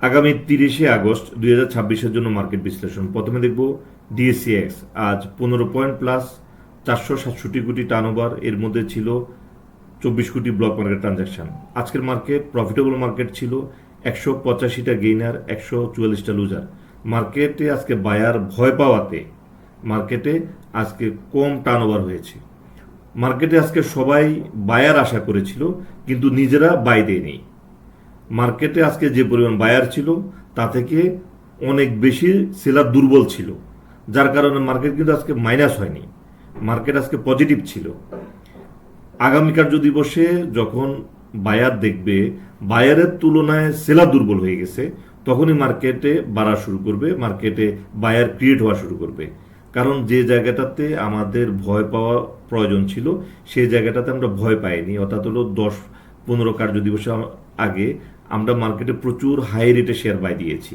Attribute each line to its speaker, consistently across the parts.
Speaker 1: আগামী 30শে আগস্ট 2026-এর জন্য মার্কেট বিশ্লেষণ। প্রথমে দেখব ডিএসসিএক্স। আজ 15 পয়েন্ট প্লাস, 467 কোটি টার্নওভার, এর মধ্যে ছিল 24 কোটি ব্লক মার্কেট ট্রানজাকশন। আজকের মার্কেট প্রফিটেবল মার্কেট ছিল, 185টা গেইনার, 144টা লুজার। মার্কেটে আজকে বায়ার ভয় পাওয়াতে মার্কেটে আজকে কম টার্নওভার হয়েছে। মার্কেটে আজকে সবাই বায়ার আশা করেছিল, কিন্তু নিজেরা বাই দেয়নি। মার্কেটে আজকে যে পরিমাণ বায়ার ছিল তা থেকে অনেক বেশি সেলার দুর্বল ছিল, যার কারণে মার্কেট কিন্তু আজকে মাইনাস হয়নি, মার্কেট আজকে পজিটিভ ছিল। আগামী কার্য দিবসে যখন বায়ার দেখবে বায়ারের তুলনায় সেলার দুর্বল হয়ে গেছে, তখনই মার্কেটে বাড়া শুরু করবে, মার্কেটে বায়ার ক্রিয়েট হওয়া শুরু করবে। কারণ যে জায়গাটাতে আমাদের ভয় পাওয়া প্রয়োজন ছিল সেই জায়গাটাতে আমরা ভয় পাইনি, অর্থাৎ হলো 10-15 কার্য দিবসের আগে আমরা মার্কেটে প্রচুর হাই রেটে শেয়ার বাই দিয়েছি।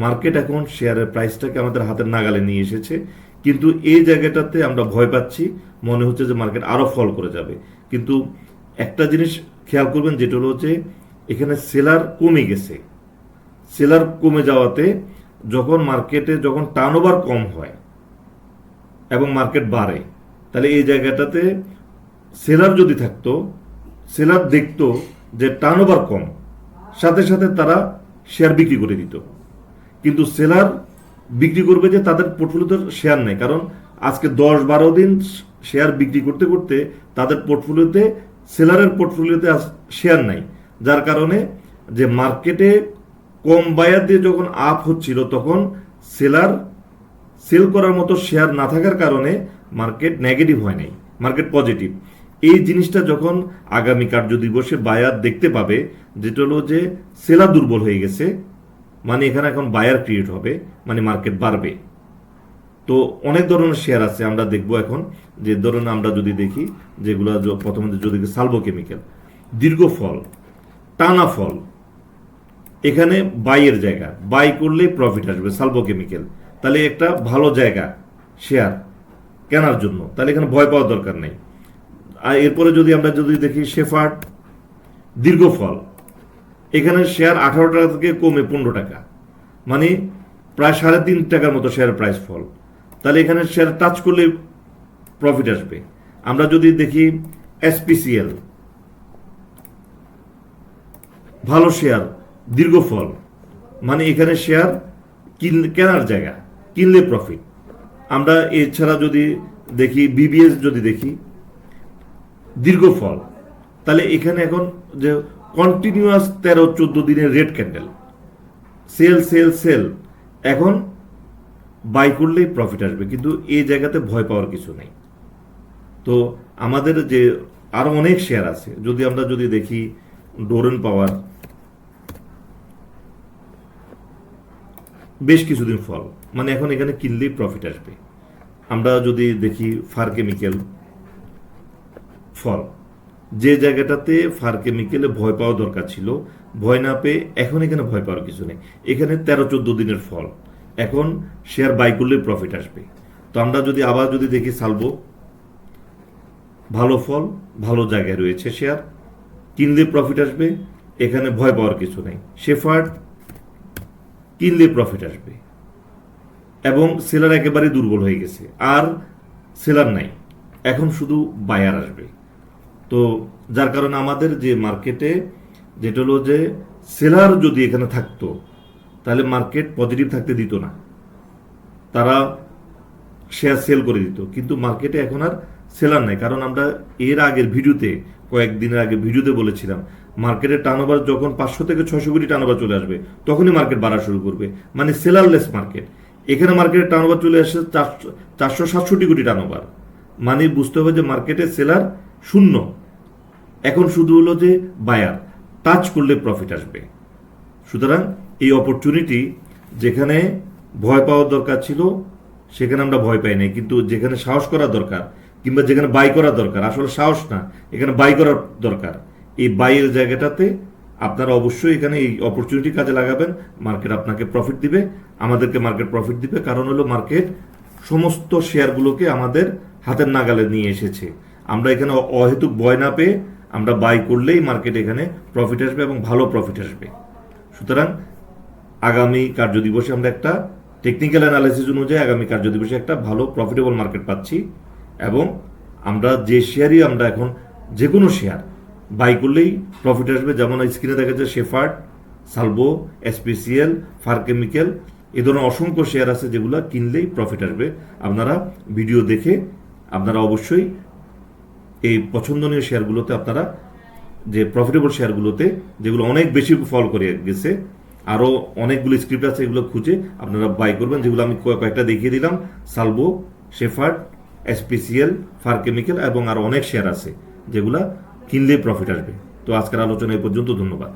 Speaker 1: মার্কেট এখন শেয়ারের প্রাইসটাকে আমাদের হাতের নাগালে নিয়ে এসেছে, কিন্তু এই জায়গাটাতে আমরা ভয় পাচ্ছি, মনে হচ্ছে যে মার্কেট আরও ফল করে যাবে। কিন্তু একটা জিনিস খেয়াল করবেন, যেটা হলো যে এখানে সেলার কমে গেছে। সেলার কমে যাওয়াতে যখন মার্কেটে যখন টার্নওভার কম হয় এবং মার্কেট বাড়ে, তাহলে এই জায়গাটাতে সেলার যদি থাকতো, সেলার দেখতো যে টার্নওভার কম, সাথে সাথে তারা শেয়ার বিক্রি করে দিত। কিন্তু সেলার বিক্রি করবে যে তাদের পোর্টফোলিওতে শেয়ার নেই, কারণ আজকে 10-12 দিন শেয়ার বিক্রি করতে করতে তাদের পোর্টফোলিওতে, সেলারের পোর্টফোলিওতে শেয়ার নাই, যার কারণে যে মার্কেটে কম বায়ার দিয়ে যখন আপ হচ্ছিল তখন সেলার সেল করার মতো শেয়ার না থাকার কারণে মার্কেট নেগেটিভ হয় নাই, মার্কেট পজিটিভ। এই জিনিসটা যখন আগামী কার্য দিবসে বায়ার দেখতে পাবে, যেটা হলো যে সেলার দুর্বল হয়ে গেছে, মানে এখানে এখন বায়ার ক্রিয়েট হবে, মানে মার্কেট বাড়বে। তো অনেক ধরনের শেয়ার আছে, আমরা দেখব এখন। যে ধরুন আমরা যদি দেখি, যেগুলো প্রথমে যদি সালভো কেমিক্যাল, দীর্ঘ ফল, টানা ফল, এখানে বাইয়ের জায়গা, বাই করলে প্রফিট আসবে সালভো কেমিক্যাল, তাহলে একটা ভালো জায়গা শেয়ার কেনার জন্য, তাহলে এখানে ভয় পাওয়ার দরকার নেই। আর এরপরে যদি আমরা দেখি শেফার্ড, দীর্ঘ ফল, এখানে শেয়ার 18 টাকা থেকে কমে 15 টাকা, মানে প্রায় 3.5 টাকার মতো শেয়ার প্রাইস ফল, তাহলে এখানে শেয়ার টাচ করলে প্রফিট আসবে। আমরা যদি দেখি এসপিসিএল, ভালো শেয়ার, দীর্ঘ ফল, মানে এখানে শেয়ার কেনার জায়গা, কিনলে প্রফিট। আমরা এছাড়া যদি দেখি বিবিএস, যদি দেখি দীর্ঘ ফল, তাহলে এখানে এখন যে কন্টিনিউয়াস 13-14 দিনের red candle, sell sell sell, এখন বাই করলেই প্রফিট আসবে, কিন্তু এই জায়গাতে ভয় পাওয়ার কিছু নেই। তো আমাদের যে আরো অনেক শেয়ার আছে, যদি আমরা দেখি ডোরেন পাওয়ার, বেশ কিছুদিন ফল, মানে এখন এখানে কিনলেই প্রফিট আসবে। আমরা যদি দেখি ফার কেমিক্যাল, ফল, যে জায়গাটাতে ফার কেমিক্যালে ভয় পাওয়া দরকার ছিল, ভয় না পেয়ে এখন এখানে ভয় পাওয়ার কিছু নেই, এখানে 13-14 দিনের ফল, এখন শেয়ার বাই করলে প্রফিট আসবে। তো আমরা আবার দেখি সালভো, ভালো ফল, ভালো জায়গায় রয়েছে শেয়ার, কিনলে প্রফিট আসবে, এখানে ভয় পাওয়ার কিছু নেই। শেফার্ড, কিনলে প্রফিট আসবে, এবং সেলার একেবারে দুর্বল হয়ে গেছে, আর সেলার নাই, এখন শুধু বায়ার আসবে। তো যার কারণে আমাদের যে মার্কেটে যেটা হলো যে সেলার যদি এখানে থাকতো, তাহলে মার্কেট পজিটিভ থাকতে দিত না, তারা শেয়ার সেল করে দিত। কিন্তু মার্কেটে এখন আর সেলার নাই, কারণ আমরা এর আগের ভিডিওতে, কয়েকদিনের আগে ভিডিওতে বলেছিলাম, মার্কেটের টার্নওভার যখন 500 থেকে 600 কোটি টার্নওভার চলে আসবে, তখনই মার্কেট বাড়া শুরু করবে, মানে সেলারলেস মার্কেট। এখানে মার্কেটের টার্নওভার চলে আসছে 467 কোটি টার্নওভার, মানে বুঝতে হবে যে মার্কেটে সেলার শূন্য, এখন শুধু হলো যে বায়ার টাচ করলে প্রফিট আসবে। সুতরাং এই অপরচুনিটি, যেখানে ভয় পাওয়ার দরকার ছিল সেখানে আমরা ভয় পাই নাই, কিন্তু যেখানে সাহস করা দরকার, কিংবা যেখানে বাই করা দরকার, আসলে সাহস না, এখানে বাই করার দরকার, এই বাইয়ের জায়গাটাতে আপনারা অবশ্যই এখানে এই অপরচুনিটি কাজে লাগাবেন। মার্কেট আপনাকে প্রফিট দিবে, আমাদেরকে মার্কেট প্রফিট দিবে, কারণ হলো মার্কেট সমস্ত শেয়ারগুলোকে আমাদের হাতের নাগালে নিয়ে এসেছে। আমরা এখানে অহেতুক ভয় না পেয়ে আমরা বাই করলেই মার্কেট এখানে প্রফিট আসবে, এবং ভালো প্রফিট আসবে। সুতরাং আগামী কার্যদিবসে আমরা একটা টেকনিক্যাল অ্যানালাইসিস অনুযায়ী আগামী কার্যদিবসে একটা ভালো প্রফিটেবল মার্কেট পাচ্ছি এবং আমরা যে শেয়ারই আমরা এখন যে কোনো শেয়ার বাই করলেই প্রফিট আসবে। যেমন স্ক্রিনে দেখা যাচ্ছে Shepherd, Salvo, SPCL, fur chemical, এ ধরনের অসংখ্য শেয়ার আছে যেগুলো কিনলেই প্রফিট আসবে। আপনারা ভিডিও দেখে আপনারা অবশ্যই এই পছন্দনীয় শেয়ারগুলোতে আপনারা যে প্রফিটেবল শেয়ারগুলোতে যেগুলো অনেক বেশি ফল করে গেছে, আরও অনেকগুলো স্ক্রিপ্ট আছে, এগুলো খুঁজে আপনারা বাই করবেন, যেগুলো আমি কয়েকটা দেখিয়ে দিলাম। সালভো, শেফার্ড, এসপিসিএল, ফার কেমিক্যাল এবং আরও অনেক শেয়ার আছে যেগুলা কিনলেই প্রফিট আসবে। তো আজকের আলোচনা এই পর্যন্ত, ধন্যবাদ।